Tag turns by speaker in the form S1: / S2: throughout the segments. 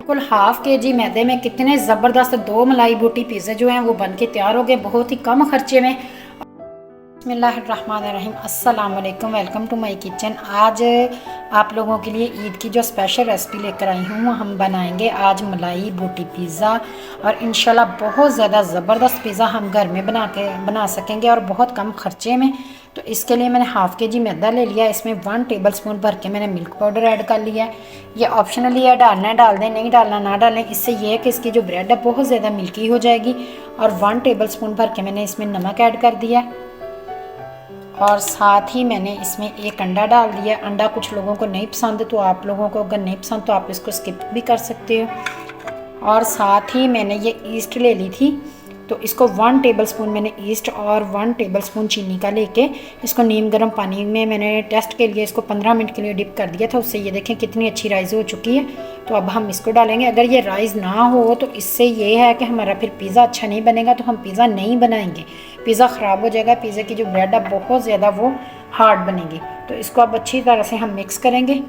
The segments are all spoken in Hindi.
S1: बिल्कुल हाफ के जी मैदे में कितने ज़बरदस्त 2 मलाई बोटी पिज़्ज़ा जो हैं वो बन के तैयार हो गए बहुत ही कम खर्चे में। बिस्मिल्लाहिर्रहमानिर्रहीम, अस्सलाम वालेकुम, वेलकम टू माय किचन। आज आप लोगों के लिए ईद की जो स्पेशल रेसिपी लेकर आई हूँ, हम बनाएंगे आज मलाई बोटी पिज़्ज़ा। और इंशाल्लाह बहुत ज़्यादा ज़बरदस्त पिज़्ज़ा हम घर में बना सकेंगे और बहुत कम खर्चे में। तो इसके लिए मैंने हाफ़ के जी मैदा ले लिया, इसमें 1 टेबल स्पून भर के मैंने मिल्क पाउडर ऐड कर लिया है। ये ऑप्शनली है, डालना है डाल दें, नहीं डालना ना डालें। इससे ये है कि इसकी जो ब्रेड है बहुत ज़्यादा मिल्की हो जाएगी। और 1 टेबल स्पून भर के मैंने इसमें नमक ऐड कर दिया है और साथ ही मैंने इसमें एक अंडा डाल दिया। अंडा कुछ लोगों को नहीं पसंद, तो आप लोगों को अगर नहीं पसंद तो आप इसको स्किप भी कर सकते हो। और साथ ही मैंने ये ईस्ट ले ली थी, तो इसको 1 टेबल स्पून मैंने ईस्ट और 1 टेबल स्पून चीनी का लेके इसको नीम गर्म पानी में मैंने टेस्ट के लिए इसको 15 मिनट के लिए डिप कर दिया था। उससे ये देखें कितनी अच्छी राइस हो चुकी है। तो अब हम इसको डालेंगे। अगर ये राइस ना हो तो इससे ये है कि हमारा फिर पिज़्ज़ा अच्छा नहीं बनेगा, तो हम पिज़्ज़ा नहीं बनाएंगे, पिज़्ज़ा ख़राब हो जाएगा। पिज़्ज़ा की जो ब्रेड है बहुत ज़्यादा वो हार्ड बनेगी। तो इसको अब अच्छी तरह से हम मिक्स करेंगे।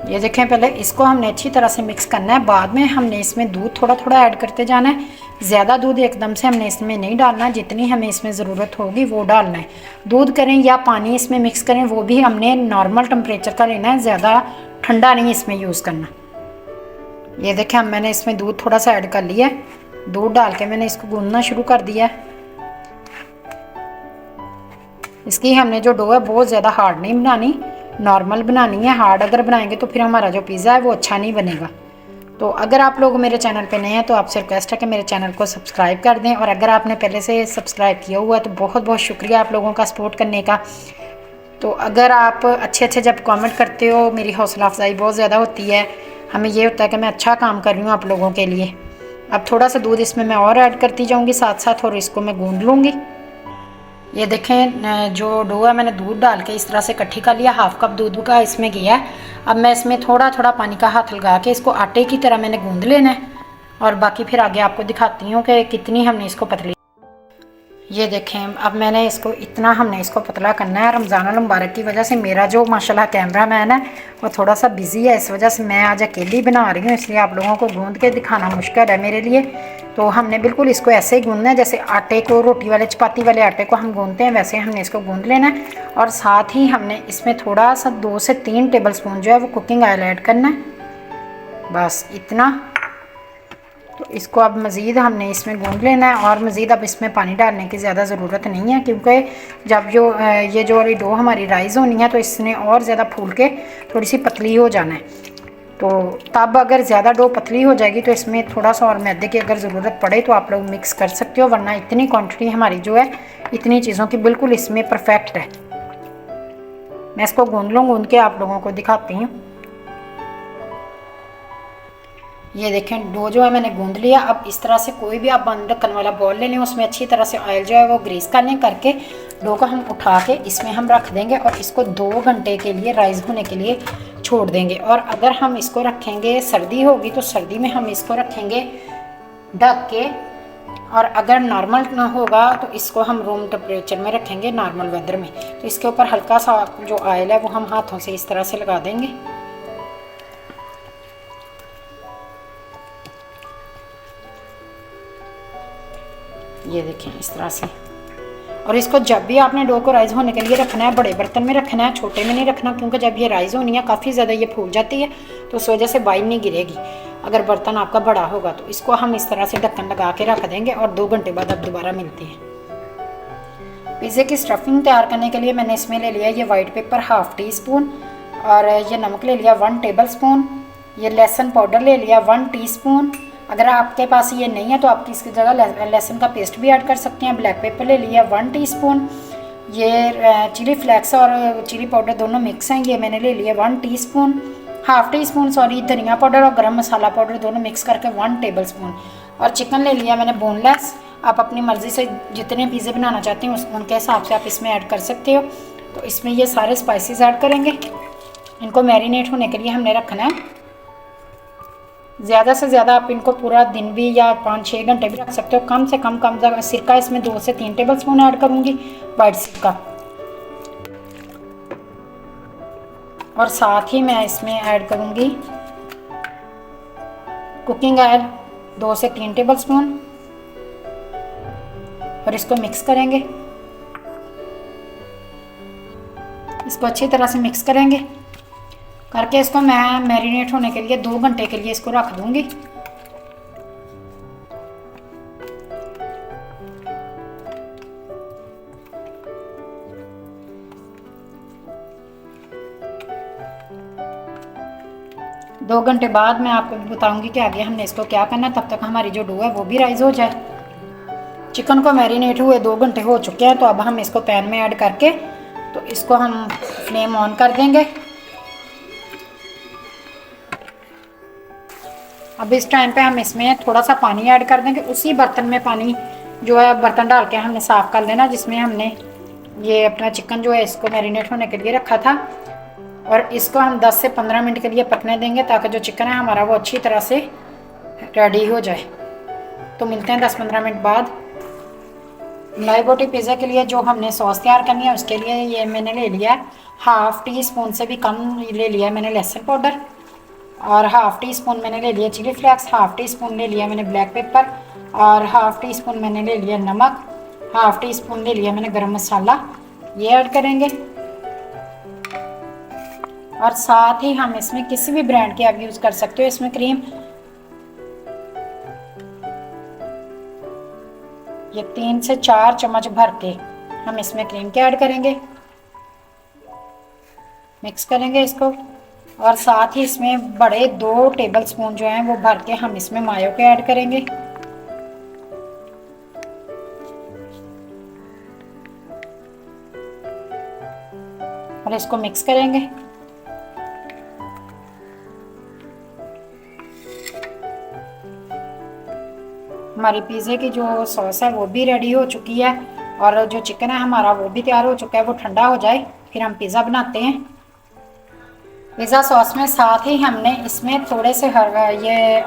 S1: ये देखें, पहले इसको हमने अच्छी तरह से मिक्स करना है, बाद में हमने इसमें दूध थोड़ा थोड़ा ऐड करते जाना है। ज़्यादा दूध एकदम से हमने इसमें नहीं डालना, जितनी हमें इसमें ज़रूरत होगी वो डालना है। दूध करें या पानी इसमें मिक्स करें, वो भी हमने नॉर्मल टेम्परेचर का लेना है, ज़्यादा ठंडा नहीं इसमें यूज़ करना। ये देखें, अब मैंने इसमें दूध थोड़ा सा ऐड कर लिया है। दूध डाल के मैंने इसको गूंदना शुरू कर दिया है। इसकी हमने जो डो है बहुत ज़्यादा हार्ड नहीं बनानी, नॉर्मल बनानी है। हार्ड अगर बनाएंगे तो फिर हमारा जो पिज़्ज़ा है वो अच्छा नहीं बनेगा। तो अगर आप लोग मेरे चैनल पे नए हैं तो आपसे रिक्वेस्ट है कि मेरे चैनल को सब्सक्राइब कर दें। और अगर आपने पहले से सब्सक्राइब किया हुआ है तो बहुत बहुत शुक्रिया आप लोगों का सपोर्ट करने का। तो अगर आप अच्छे जब कमेंट करते हो, मेरी हौसला अफजाई बहुत ज़्यादा होती है। हमें ये होता है कि मैं अच्छा काम कर रही हूँ आप लोगों के लिए। अब थोड़ा सा दूध इसमें मैं और ऐड करती जाऊँगी साथ साथ, और इसको मैं गूँध लूँगी। ये देखें, जो डो है मैंने दूध डाल के इस तरह से इकट्ठी कर लिया। हाफ कप दूध का इसमें गया है। अब मैं इसमें थोड़ा थोड़ा पानी का हाथ लगा के इसको आटे की तरह मैंने गूंद लेना है। और बाकी फिर आगे आपको दिखाती हूँ कि कितनी हमने इसको पतली। ये देखें, अब मैंने इसको इतना हमने इसको पतला करना है। रमज़ान मुबारक की वजह से मेरा जो माशाल्लाह कैमरा मैन है वो थोड़ा सा बिज़ी है, इस वजह से मैं आज अकेली बना रही हूँ, इसलिए आप लोगों को गूंद के दिखाना मुश्किल है मेरे लिए। तो हमने बिल्कुल इसको ऐसे ही गूंदना है, जैसे आटे को रोटी वाले चपाती वाले आटे को हम गूंदते हैं, वैसे हमने इसको गूंद लेना है। और साथ ही हमने इसमें थोड़ा सा 2 से 3 टेबल स्पून जो है वो कुकिंग ऑयल ऐड करना है, बस इतना। तो इसको अब मज़ीद हमने इसमें गूंद लेना है। और मज़ीद अब इसमें पानी डालने की ज़्यादा ज़रूरत नहीं है, क्योंकि जब ये जो वाली डो हमारी राइस होनी है तो इसने और ज़्यादा फूल के थोड़ी सी पतली हो जाना है। तो तब अगर ज़्यादा डो पतली हो जाएगी तो इसमें थोड़ा सा और मैदे की अगर ज़रूरत पड़े तो आप लोग मिक्स कर सकते हो, वरना इतनी क्वांटिटी हमारी जो है इतनी चीज़ों की बिल्कुल इसमें परफेक्ट है। मैं इसको गूंद के आप लोगों को दिखाती हूँ। ये देखें, डो जो है मैंने गूंद लिया। अब इस तरह से कोई भी आप बंद ढक्कन वाला बॉल ले लें, उसमें अच्छी तरह से ऑयल जो है वो ग्रीस कर लें करके। डो को हम उठा के इसमें हम रख देंगे और इसको 2 घंटे के लिए राइस होने के लिए छोड़ देंगे। और अगर हम इसको रखेंगे, सर्दी होगी तो सर्दी में हम इसको रखेंगे ढक के, और अगर नॉर्मल ना होगा तो इसको हम रूम टेम्परेचर में रखेंगे, नॉर्मल वेदर में। तो इसके ऊपर हल्का सा जो ऑयल है वो हम हाथों से इस तरह से लगा देंगे। ये देखें इस तरह से। और इसको जब भी आपने डो को राइस होने के लिए रखना है, बड़े बर्तन में रखना है, छोटे में नहीं रखना, क्योंकि जब ये राइस होनी है काफ़ी ज़्यादा ये फूल जाती है, तो उस वजह से बाइल नहीं गिरेगी अगर बर्तन आपका बड़ा होगा। तो इसको हम इस तरह से ढक्कन लगा के रख देंगे और 2 घंटे बाद अब दोबारा मिलते हैं। पिज़्ज़े की स्टफिंग तैयार करने के लिए मैंने इसमें ले लिया ये white paper half tea spoon, और ये नमक ले लिया 1 टेबल स्पून, ये लहसुन पाउडर ले लिया 1 टीस्पून। अगर आपके पास ये नहीं है तो आप इसकी जगह लहसुन का पेस्ट भी ऐड कर सकते हैं। ब्लैक पेपर ले लिया 1 टीस्पून। ये चिली फ्लेक्स और चिली पाउडर दोनों मिक्स हैं, ये मैंने ले लिया 1 टीस्पून। हाफ़ टी स्पून धनिया पाउडर और गरम मसाला पाउडर दोनों मिक्स करके 1 टेबल स्पून। और चिकन ले लिया मैंने बोनलेस। आप अपनी मर्ज़ी से जितने पिज़्ज़े बनाना चाहते हैं उनके हिसाब से आप इसमें ऐड कर सकते हो। तो इसमें ये सारे स्पाइसेस ऐड करेंगे। इनको मैरिनेट होने के लिए हमने रखना है। ज़्यादा से ज़्यादा आप इनको पूरा दिन भी या 5-6 घंटे भी रख सकते हो। कम से कम सिरका इसमें 2 से 3 टेबल स्पून ऐड करूँगी, वाइट सिरका। और साथ ही मैं इसमें ऐड करूँगी कुकिंग ऑयल 2 से 3 टेबलस्पून और इसको मिक्स करेंगे। इसको अच्छी तरह से मिक्स करेंगे करके इसको मैं मैरिनेट होने के लिए 2 घंटे के लिए इसको रख दूँगी। दो घंटे बाद मैं आपको बताऊंगी कि आगे हमने इसको क्या करना है। तब तक हमारी जो डो है वो भी राइज हो जाए। चिकन को मैरिनेट हुए 2 घंटे हो चुके हैं, तो अब हम इसको पैन में ऐड करके तो इसको हम फ्लेम ऑन कर देंगे। अब इस टाइम पे हम इसमें थोड़ा सा पानी ऐड कर देंगे। उसी बर्तन में पानी जो है बर्तन डाल के हमने साफ़ कर लेना, जिसमें हमने ये अपना चिकन जो है इसको मैरिनेट होने के लिए रखा था। और इसको हम 10 से 15 मिनट के लिए पकने देंगे ताकि जो चिकन है हमारा वो अच्छी तरह से रेडी हो जाए। तो मिलते हैं 10-15 मिनट बाद। मलाई बोटी पिज़्ज़ा के लिए जो हमने सॉस तैयार करनी है उसके लिए ये मैंने ले लिया है 1/2 टीस्पून से भी कम ले लिया है मैंने लहसुन पाउडर, और 1/2 टीस्पून मैंने ले लिया चिली फ्लेक्स, 1/2 टीस्पून ले लिया मैंने ब्लैक पेपर, और 1/2 टीस्पून मैंने ले लिया नमक, 1/2 टीस्पून ले लिया मैंने गरम मसाला। ये ऐड करेंगे और साथ ही हम इसमें किसी भी ब्रांड की आप यूज़ कर सकते हो। इसमें क्रीम ये 3 से 4 चम्मच भर के हम इसमें क्रीम के ऐड करेंगे। मिक्स करेंगे इसको और साथ ही इसमें बड़े 2 टेबलस्पून जो हैं वो भर के हम इसमें मायो के ऐड करेंगे। और इसको मिक्स करेंगे। हमारी पिज़्ज़े की जो सॉस है वो भी रेडी हो चुकी है और जो चिकन है हमारा वो भी तैयार हो चुका है। वो ठंडा हो जाए फिर हम पिज़्ज़ा बनाते हैं। पिज़्ज़ा सॉस में साथ ही हमने इसमें थोड़े से ये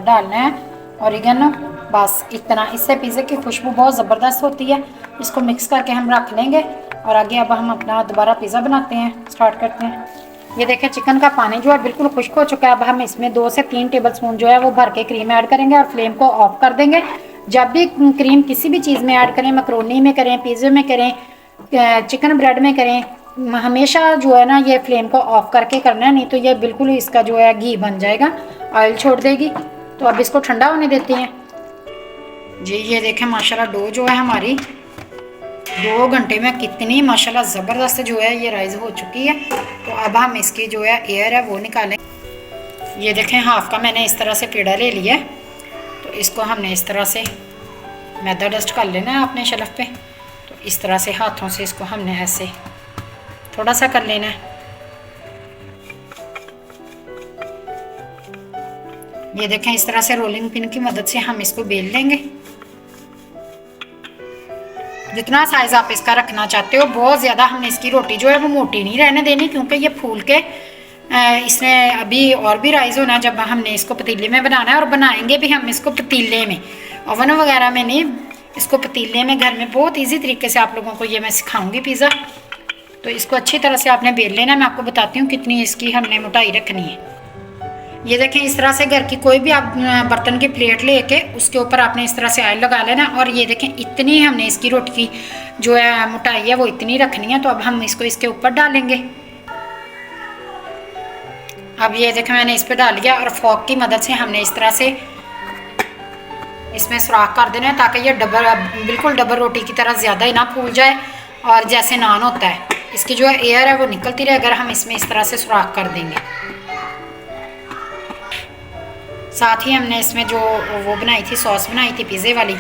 S1: डालना है ऑरिगेनो, बस इतना। इससे पिज़्ज़े की खुशबू बहुत ज़बरदस्त होती है। इसको मिक्स करके हम रख लेंगे और आगे अब हम अपना दोबारा पिज़्ज़ा बनाते हैं, स्टार्ट करते हैं। ये देखें चिकन का पानी जो है बिल्कुल खुश्क हो चुका है। अब हम इसमें 2 से 3 टेबलस्पून जो है वो भर के क्रीम ऐड करेंगे और फ्लेम को ऑफ कर देंगे। जब भी क्रीम किसी भी चीज़ में ऐड करें, मैकरोनी में करें, पिज़्ज़े में करें, चिकन ब्रेड में करें, हमेशा जो है ना ये फ्लेम को ऑफ करके करना है, नहीं तो ये बिल्कुल इसका जो है घी बन जाएगा, ऑयल छोड़ देगी। तो अब इसको ठंडा होने देते हैं जी। ये देखें माशाल्लाह डो जो है हमारी 2 घंटे में कितनी माशाल्लाह ज़बरदस्त जो है ये राइज हो चुकी है। तो अब हम इसकी जो है एयर है वो निकालें। ये देखें हाफ का मैंने इस तरह से पेड़ा ले लिया है। तो इसको हमने इस तरह से मैदा डस्ट कर लेना है अपने शेल्फ पे। तो इस तरह से हाथों से इसको हमने ऐसे थोड़ा सा कर लेना है। ये देखें इस तरह से रोलिंग पिन की मदद से हम इसको बेल लेंगे। जितना साइज़ आप इसका रखना चाहते हो, बहुत ज़्यादा हमने इसकी रोटी जो है वो मोटी नहीं रहने देनी, क्योंकि ये फूल के इसने अभी और भी राइज होना है जब हमने इसको पतीले में बनाना है। और बनाएंगे भी हम इसको पतीले में, ओवन वगैरह में नहीं, इसको पतीले में घर में बहुत इजी तरीके से आप लोगों को ये मैं सिखाऊंगी पिज़्ज़ा। तो इसको अच्छी तरह से आपने बेल लेना। मैं आपको बताती हूँ कितनी इसकी हमने मोटाई रखनी है। ये देखें इस तरह से घर की कोई भी आप बर्तन की प्लेट लेके उसके ऊपर आपने इस तरह से ऑयल लगा लेना। और ये देखें इतनी हमने इसकी रोटी की जो है मोटाई है वो इतनी रखनी है। तो अब हम इसको इसके ऊपर डालेंगे। अब ये देखें मैंने इस पर डाल दिया और फॉक की मदद से हमने इस तरह से इसमें सुराख कर देना है, ताकि ये बिल्कुल डबल रोटी की तरह ज़्यादा ही ना फूल जाए और जैसे नान होता है इसकी जो है एयर है वो निकलती रहे, अगर हम इसमें इस तरह से सुराख कर देंगे। साथ ही हमने इसमें जो वो बनाई थी, सॉस बनाई थी पिज़्ज़े वाली,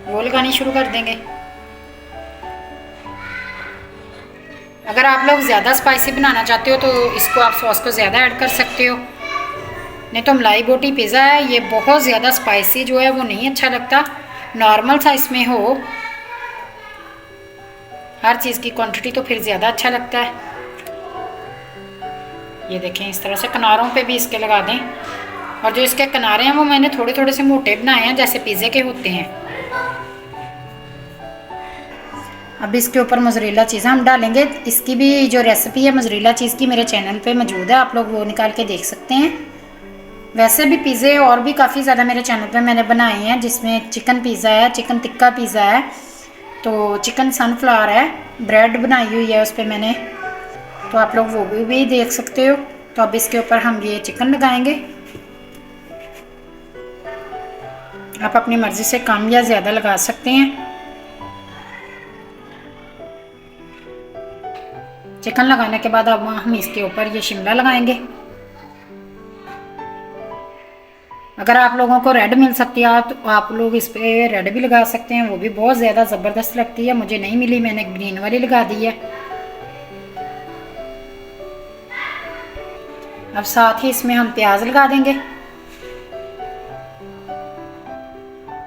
S1: वो लगानी शुरू कर देंगे। अगर आप लोग ज़्यादा स्पाइसी बनाना चाहते हो तो इसको आप सॉस को ज़्यादा ऐड कर सकते हो, नहीं तो मलाई बोटी पिज़्ज़ा है ये बहुत ज़्यादा स्पाइसी जो है वो नहीं अच्छा लगता। नॉर्मल सा इसमें हो हर चीज़ की क्वांटिटी तो फिर ज़्यादा अच्छा लगता है। ये देखें इस तरह से किनारों पे भी इसके लगा दें। और जो इसके किनारे हैं वो मैंने थोड़े थोड़े से मोटे बनाए हैं, जैसे पिज़्ज़े के होते हैं। अब इसके ऊपर मोज़रेला चीज़ हम डालेंगे। इसकी भी जो रेसिपी है मोज़रेला चीज़ की मेरे चैनल पे मौजूद है, आप लोग वो निकाल के देख सकते हैं। वैसे भी पिज़्ज़े और भी काफ़ी ज़्यादा मेरे चैनल पे मैंने बनाए हैं, जिसमें चिकन पिज़्ज़ा है, चिकन टिक्का पिज़्ज़ा है, तो चिकन सनफ्लावर है, ब्रेड बनाई हुई है उस पर मैंने, तो आप लोग वो भी देख सकते हो। तो अब इसके ऊपर हम ये चिकन लगाएंगे। आप अपनी मर्ज़ी से कम या ज़्यादा लगा सकते हैं। चिकन लगाने के बाद अब हम इसके ऊपर ये शिमला लगाएंगे। अगर आप लोगों को रेड मिल सकती है तो आप लोग इस पर रेड भी लगा सकते हैं, वो भी बहुत ज़्यादा ज़बरदस्त लगती है। मुझे नहीं मिली, मैंने ग्रीन वाली लगा दी है। अब साथ ही इसमें हम प्याज लगा देंगे।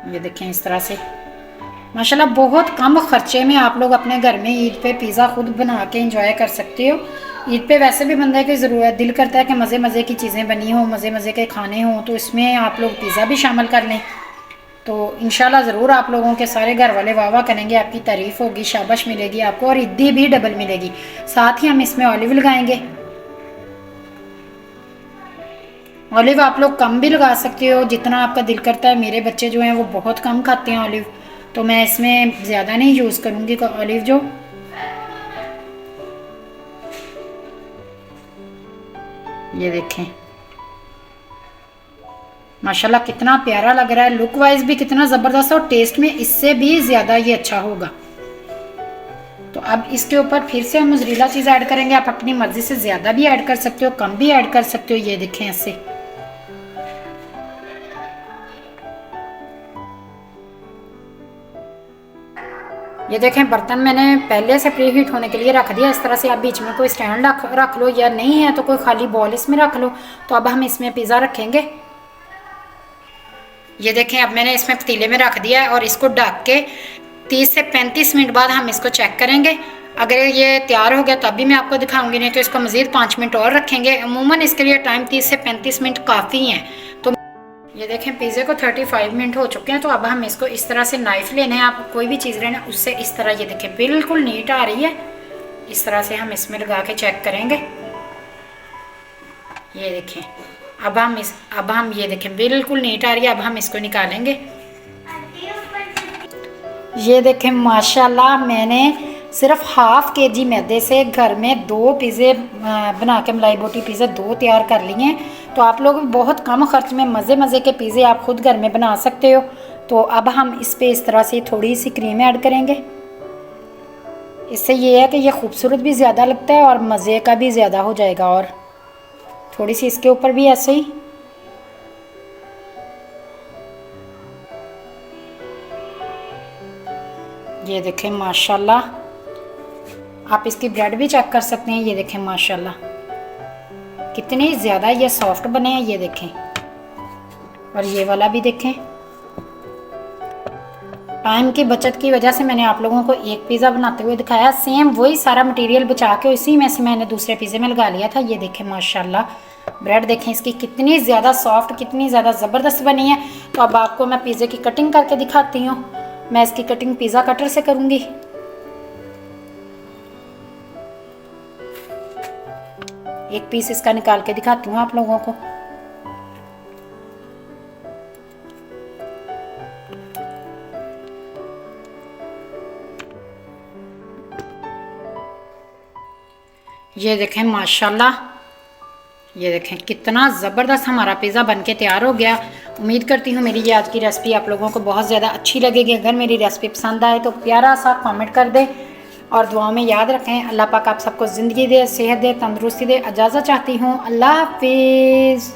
S1: ये देखें इस तरह से माशाल्लाह बहुत कम खर्चे में आप लोग अपने घर में ईद पे पिज़्ज़ा खुद बना के इंजॉय कर सकते हो। ईद पे वैसे भी बंदे की ज़रूरत दिल करता है कि मज़े मज़े की चीज़ें बनी हो, मज़े मज़े के खाने हों, तो इसमें आप लोग पिज़्ज़ा भी शामिल कर लें। तो इंशाल्लाह ज़रूर आप लोगों के सारे घर वाले वाह वाह करेंगे, आपकी तारीफ़ होगी, शाबाश मिलेगी आपको और ईदी भी डबल मिलेगी। साथ ही हम इसमें ऑलिव लगाएंगे। ऑलिव आप लोग कम भी लगा सकते हो, जितना आपका दिल करता है। मेरे बच्चे जो हैं वो बहुत कम खाते हैं ऑलिव, तो मैं इसमें ज़्यादा नहीं यूज़ करूँगी ऑलिव जो। ये देखें माशाल्लाह कितना प्यारा लग रहा है, लुक वाइज भी कितना ज़बरदस्त, और टेस्ट में इससे भी ज़्यादा ये अच्छा होगा। तो अब इसके ऊपर फिर से हम मोज़रेला चीज़ ऐड करेंगे। आप अपनी मर्ज़ी से ज़्यादा भी ऐड कर सकते हो, कम भी ऐड कर सकते हो। ये देखें ऐसे ये देखें बर्तन मैंने पहले से प्री हीट होने के लिए रख दिया इस तरह से। आप बीच में कोई स्टैंड रख लो, या नहीं है तो कोई खाली बॉल इसमें रख लो। तो अब हम इसमें पिज़्ज़ा रखेंगे। ये देखें अब मैंने इसमें पतीले में रख दिया है और इसको ढक के 30 से 35 मिनट बाद हम इसको चेक करेंगे। अगर ये तैयार हो गया तब भी मैं आपको दिखाऊंगी, नहीं तो इसको मज़ीद 5 मिनट और रखेंगे। अमूमन इसके लिए टाइम 30 से 35 मिनट काफ़ी हैं। तो ये देखें पिज़्ज़े को 35 मिनट हो चुके हैं। तो अब हम इसको इस तरह से नाइफ़ लेने हैं, आप कोई भी चीज़ लेना उससे इस तरह, ये देखें बिल्कुल नीट आ रही है। इस तरह से हम इसमें लगा के चेक करेंगे। ये देखें अब हम ये देखें बिल्कुल नीट आ रही है। अब हम इसको निकालेंगे। ये देखें माशाल्लाह मैंने सिर्फ ½ kg मैदे से घर में 2 पिज़्ज़े बना के, मलाई बोटी पिज़्ज़े 2 तैयार कर लिए हैं। तो आप लोग बहुत कम खर्च में मज़े मज़े के पिज़्ज़े आप खुद घर में बना सकते हो। तो अब हम इस पे इस तरह से थोड़ी सी क्रीम ऐड करेंगे। इससे ये है कि ये खूबसूरत भी ज़्यादा लगता है और मज़े का भी ज़्यादा हो जाएगा। और थोड़ी सी इसके ऊपर भी ऐसे ही। ये देखें माशाल्लाह, आप इसकी ब्रेड भी चेक कर सकते हैं। ये देखें माशाल्लाह कितने ज़्यादा ये सॉफ्ट बने हैं। ये देखें, और ये वाला भी देखें। टाइम की बचत की वजह से मैंने आप लोगों को एक पिज़्ज़ा बनाते हुए दिखाया। सेम वही सारा मटेरियल बचा के इसी में से मैंने दूसरे पिज़्ज़े में लगा लिया था। ये देखें माशाल्लाह ब्रेड देखें इसकी कितनी ज़्यादा सॉफ्ट, कितनी ज़्यादा ज़बरदस्त बनी है। तो अब आपको मैं पिज़्ज़े की कटिंग करके दिखाती हूँ। मैं इसकी कटिंग पिज़्ज़ा कटर से करूँगी। एक पीस इसका निकाल के दिखाती हूँ आप लोगों को। ये देखें माशाल्लाह, ये देखें कितना ज़बरदस्त हमारा पिज़्ज़ा बनके तैयार हो गया। उम्मीद करती हूँ मेरी ये आज की रेसिपी आप लोगों को बहुत ज़्यादा अच्छी लगेगी। अगर मेरी रेसिपी पसंद आए तो प्यारा सा कमेंट कर दें और दुआओं में याद रखें। अल्लाह पाक आप सबको ज़िंदगी दे, सेहत दे, तंदुरुस्ती दे। इजाज़त चाहती हूँ। अल्लाह हाफिज़।